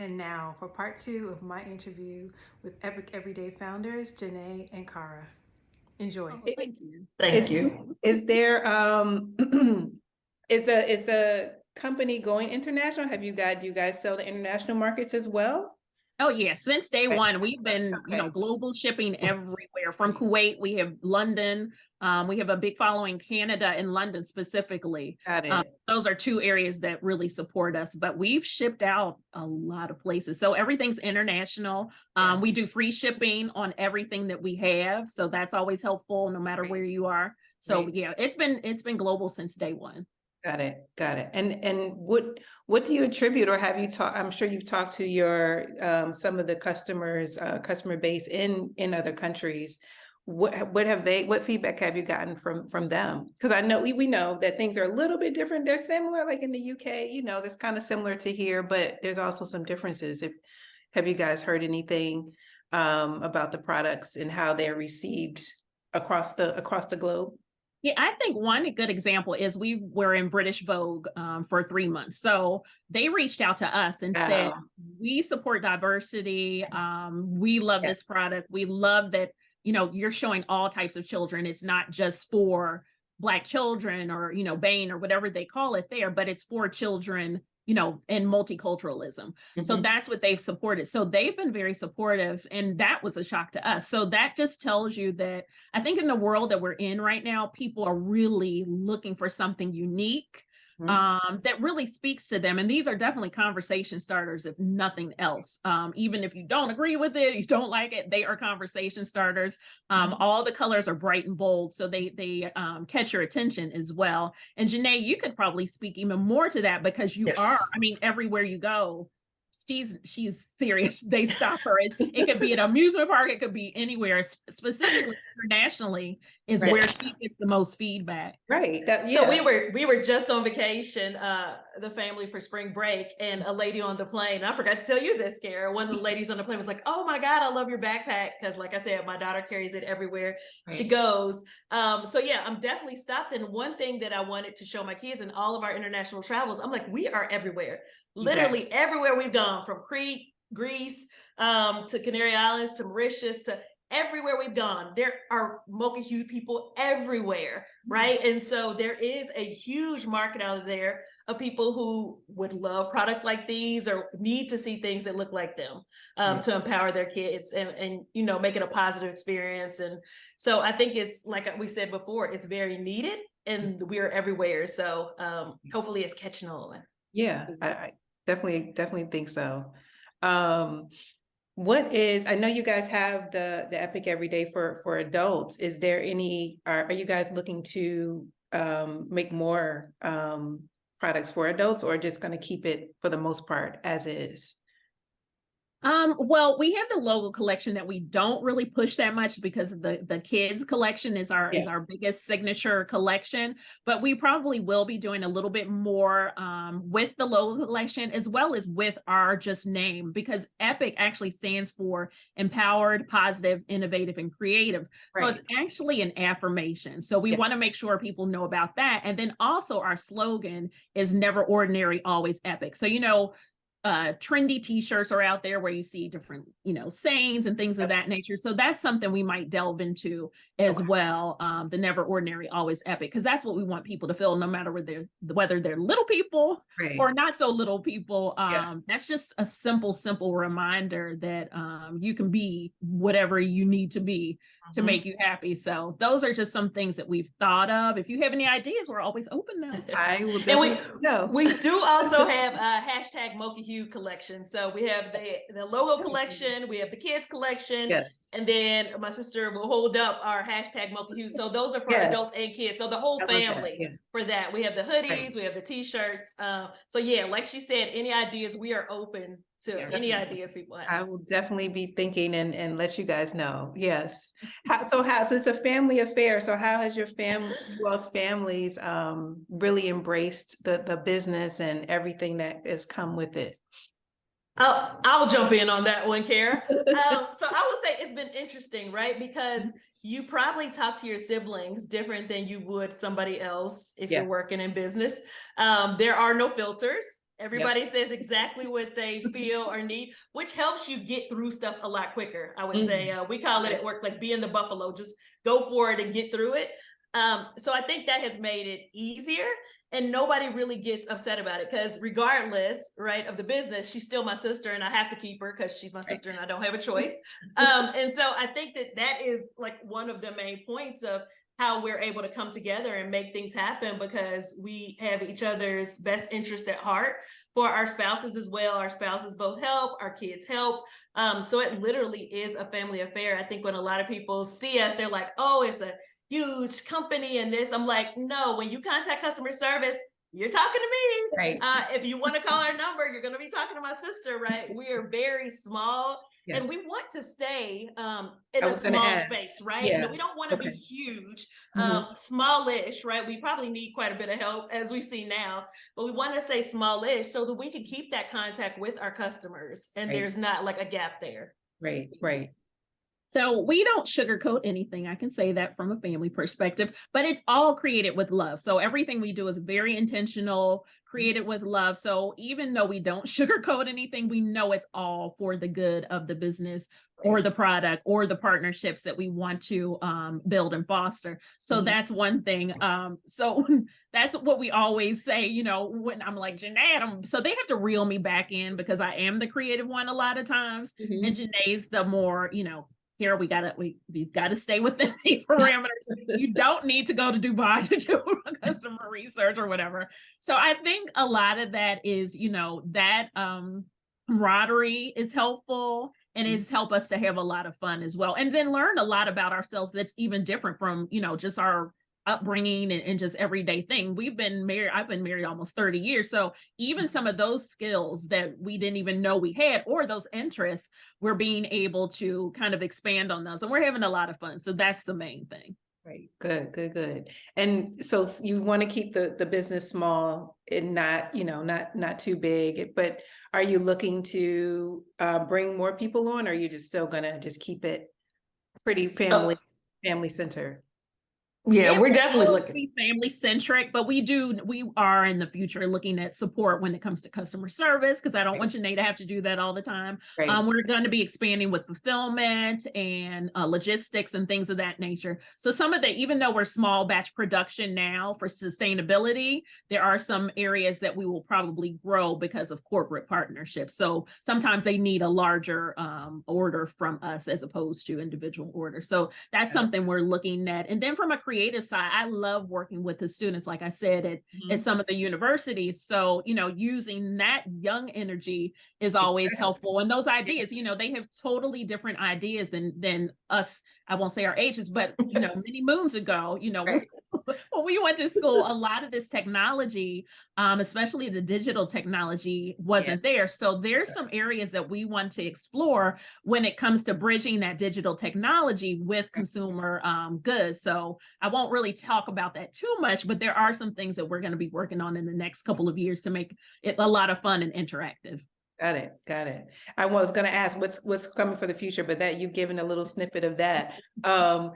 And now for part two of my interview with Epic Everyday founders, Jenae and Cara. Enjoy. Oh, thank you. Thank you. Is there is a company going international? Do you guys sell to international markets as well? Oh yeah, since day Okay. one, we've been, Okay. global shipping everywhere. From Kuwait, we have London, we have a big following Canada and London specifically. Got it. Those are two areas that really support us, but we've shipped out a lot of places. So everything's international. Yes. We do free shipping on everything that we have. So that's always helpful no matter Right. where you are. So Right. yeah, it's been global since day one. Got it. And what do you attribute, or have you talked? I'm sure you've talked to your some of the customers, customer base in other countries. What feedback have you gotten from them? Because I know we know that things are a little bit different. They're similar, like in the UK, that's kind of similar to here, but there's also some differences. Have you guys heard anything about the products and how they're received across the globe? Yeah, I think one good example is we were in British Vogue for 3 months. So they reached out to us and said, we support diversity. Yes. We love this Yes. product. We love that, you're showing all types of children. It's not just for Black children or, BAME or whatever they call it there, but it's for children, and multiculturalism. So that's what they've supported. So they've been very supportive, and that was a shock to us. So that just tells you that I think in the world that we're in right now, people are really looking for something unique that really speaks to them. And these are definitely conversation starters, if nothing else. Even if you don't agree with it, you don't like it, they are conversation starters. All the colors are bright and bold, so they catch your attention as well. And Jenae, you could probably speak even more to that because you are, everywhere you go, she's serious. They stop her. It could be an amusement park. It could be anywhere. Specifically internationally is where she gets the most feedback. Right. So we were just on vacation, the family, for spring break, and a lady on the plane. I forgot to tell you this, Cara. One of the ladies on the plane was like, "Oh my God, I love your backpack," because, like I said, my daughter carries it everywhere she goes. So yeah, I'm definitely stopped. And one thing that I wanted to show my kids in all of our international travels, I'm like, we are everywhere. Literally everywhere we've gone, from Crete, Greece, to Canary Islands, to Mauritius, to everywhere we've gone, there are mocha hued people everywhere, right? And so there is a huge market out there of people who would love products like these or need to see things that look like them to empower their kids and make it a positive experience. And so I think it's, like we said before, it's very needed, and we're everywhere. So hopefully it's catching on. Yeah, I definitely think so. I know you guys have the Epic Everyday for adults. Is there are you guys looking to make more products for adults, or just going to keep it for the most part as is? Well, we have the logo collection that we don't really push that much because the kids collection is our biggest signature collection, but we probably will be doing a little bit more with the logo collection, as well as with our just name, because EPIC actually stands for Empowered, Positive, Innovative, and Creative. So it's actually an affirmation. So we want to make sure people know about that. And then also our slogan is Never Ordinary, Always Epic. So, trendy t-shirts are out there where you see different sayings and things of that nature. So that's something we might delve into as well. The Never Ordinary, Always Epic, because that's what we want people to feel, no matter whether they're little people or not so little people. That's just a simple reminder that you can be whatever you need to be to make you happy. So those are just some things that we've thought of. If you have any ideas, we're always open now. I will definitely we do also have a hashtag Mocha Hue collection. So we have the logo collection, we have the kids collection, and then my sister will hold up our hashtag Mocha Hue. So those are for adults and kids. So the whole family for that. We have the hoodies, we have the t-shirts. So yeah, like she said, any ideas, we are open to any ideas people have. I will definitely be thinking and let you guys know. Yes. So it's a family affair. So how has your families really embraced the business and everything that has come with it? I'll jump in on that one, Cara. So I would say it's been interesting, right? Because you probably talk to your siblings different than you would somebody else if you're working in business. There are no filters. Everybody says exactly what they feel or need, which helps you get through stuff a lot quicker. I would say we call it at work like being the buffalo, just go for it and get through it. So I think that has made it easier, and nobody really gets upset about it, because regardless, right, of the business, she's still my sister and I have to keep her because she's my sister and I don't have a choice. And so I think that is like one of the main points of how we're able to come together and make things happen, because we have each other's best interest at heart for our spouses as well. Our spouses both help, our kids help. So it literally is a family affair. I think when a lot of people see us, they're like, oh, it's a huge company and this. I'm like, no, when you contact customer service, you're talking to me. Right. If you want to call our number, you're going to be talking to my sister, right? We are very small. Yes. And we want to stay in a small space, right? Yeah. No, we don't want to be huge, smallish, right? We probably need quite a bit of help, as we see now, but we want to say smallish so that we can keep that contact with our customers, and there's not like a gap there. Right, right. So we don't sugarcoat anything. I can say that from a family perspective, but it's all created with love. So everything we do is very intentional, created with love. So even though we don't sugarcoat anything, we know it's all for the good of the business or the product or the partnerships that we want to build and foster. So that's one thing. So that's what we always say, you know, when I'm like, Jenae, so they have to reel me back in, because I am the creative one a lot of times. And Jenae's the more, you know, here we've got to stay within these parameters. You don't need to go to Dubai to do customer research or whatever. So I think a lot of that is, you know, that camaraderie is helpful, and it's helped us to have a lot of fun as well. And then learn a lot about ourselves that's even different from, you know, just our upbringing and just everyday thing. I've been married almost 30 years. So even some of those skills that we didn't even know we had, or those interests, we're being able to kind of expand on those, and we're having a lot of fun. So that's the main thing. Right. Good. And so you want to keep the business small and not, you know, not too big, but are you looking to bring more people on, or are you just still gonna just keep it pretty family centered? Yeah, we're definitely looking to be family centric, but we are in the future looking at support when it comes to customer service, because I don't want Jenae to have to do that all the time. We're going to be expanding with fulfillment and logistics and things of that nature. So some of even though we're small batch production now for sustainability, there are some areas that we will probably grow because of corporate partnerships. So sometimes they need a larger order from us as opposed to individual orders. So that's something we're looking at. And then from a creative side, I love working with the students, like I said, at some of the universities. So, you know, using that young energy is always helpful. And those ideas, you know, they have totally different ideas than us. I won't say our ages, but, you know, many moons ago, you know, when we went to school, a lot of this technology, especially the digital technology, wasn't there. So there's some areas that we want to explore when it comes to bridging that digital technology with consumer goods. So I won't really talk about that too much, but there are some things that we're going to be working on in the next couple of years to make it a lot of fun and interactive. Got it. I was going to ask what's coming for the future, but that you've given a little snippet of that. And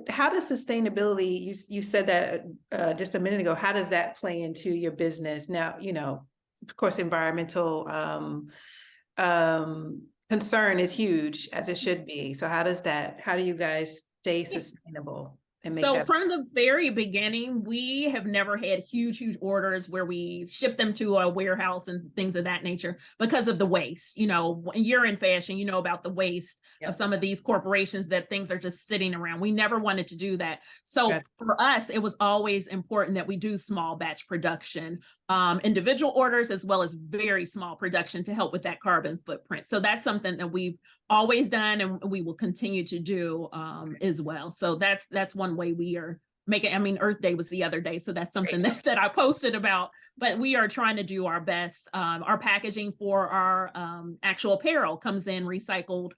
how does sustainability, you said that just a minute ago, how does that play into your business? Now, you know, of course, environmental concern is huge, as it should be. So how do you guys stay sustainable? So from the very beginning, we have never had huge orders where we ship them to a warehouse and things of that nature because of the waste. You know, when you're in fashion, you know about the waste of some of these corporations, that things are just sitting around. We never wanted to do that. So for us, it was always important that we do small batch production, individual orders, as well as very small production to help with that carbon footprint. So that's something that we've always done and we will continue to do as well. So that's one way we are making. I mean, Earth Day was the other day, so that's something that I posted about, but we are trying to do our best. Our packaging for our actual apparel comes in recycled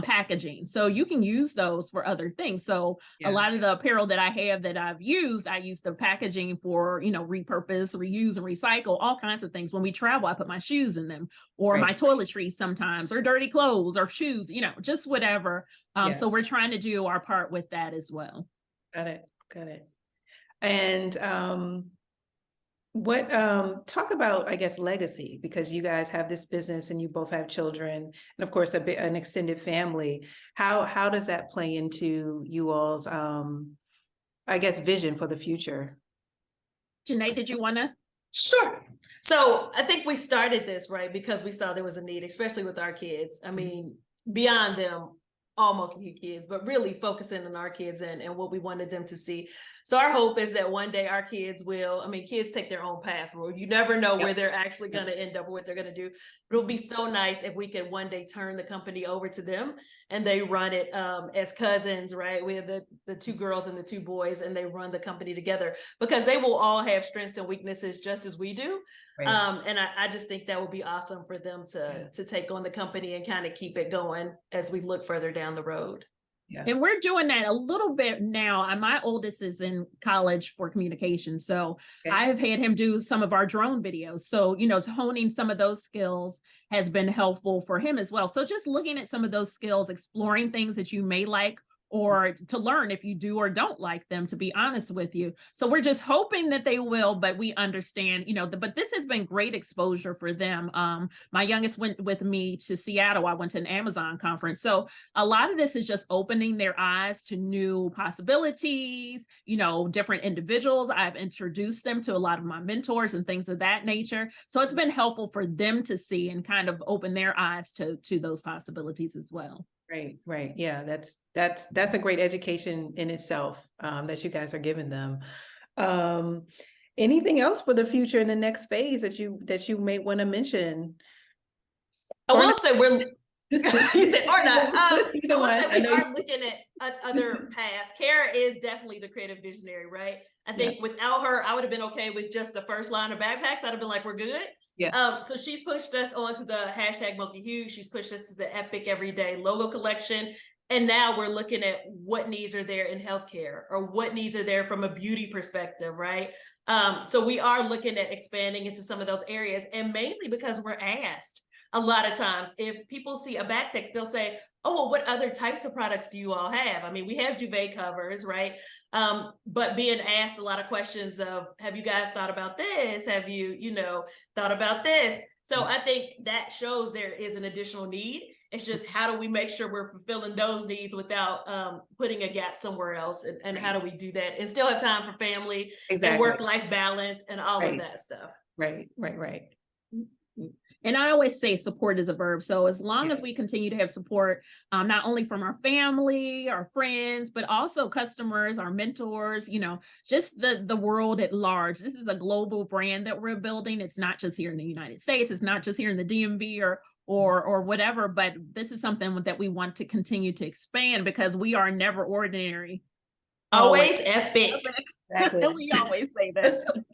packaging, so you can use those for other things. So a lot of the apparel that I have that I use the packaging for, you know, repurpose, reuse, and recycle all kinds of things. When we travel, I put my shoes in them, or my toiletries sometimes, or dirty clothes or shoes, you know, just whatever. So we're trying to do our part with that as well. Got it. And What talk about, I guess, legacy, because you guys have this business and you both have children and of course an extended family. How does that play into you all's I guess vision for the future? Jenae, did you want to? Sure. So I think we started this, right, because we saw there was a need, especially with our kids. I mean, beyond them, all multi kids, but really focusing on our kids and what we wanted them to see. So our hope is that one day our kids will, I mean, kids take their own path. You never know where they're actually going to end up or what they're going to do. But it'll be so nice if we could one day turn the company over to them and they run it as cousins, right? We have the two girls and the two boys, and they run the company together because they will all have strengths and weaknesses just as we do. Right. And I just think that would be awesome for them to take on the company and kind of keep it going as we look further down the road. Yeah. And we're doing that a little bit now. My oldest is in college for communication. So I've had him do some of our drone videos. So, honing some of those skills has been helpful for him as well. So just looking at some of those skills, exploring things that you may like, or to learn if you do or don't like them, to be honest with you. So we're just hoping that they will, but we understand, but this has been great exposure for them. My youngest went with me to Seattle. I went to an Amazon conference. So a lot of this is just opening their eyes to new possibilities, different individuals. I've introduced them to a lot of my mentors and things of that nature. So it's been helpful for them to see and kind of open their eyes to those possibilities as well. Right. Yeah, that's a great education in itself that you guys are giving them. Anything else for the future in the next phase that you may want to mention? I will say we're you said or not. I will say we are looking at other paths. Cara is definitely the creative visionary, right? I think without her, I would have been okay with just the first line of backpacks. I'd have been like, we're good. Yeah. So she's pushed us onto the hashtag multi-hue. She's pushed us to the Epic Everyday logo collection. And now we're looking at what needs are there in healthcare or what needs are there from a beauty perspective, right? So we are looking at expanding into some of those areas, and mainly because we're asked a lot of times. If people see a backpack, they'll say, oh, well, what other types of products do you all have? I mean, we have duvet covers, right? But being asked a lot of questions of, have you guys thought about this? Have you, thought about this? So I think that shows there is an additional need. It's just, how do we make sure we're fulfilling those needs without putting a gap somewhere else? And how do we do that and still have time for family and work-life balance and all of that stuff? Right. And I always say support is a verb. So as long as we continue to have support, not only from our family, our friends, but also customers, our mentors, just the world at large. This is a global brand that we're building. It's not just here in the United States. It's not just here in the DMV or whatever, but this is something that we want to continue to expand because we are never ordinary. Always epic. Exactly. We always say that.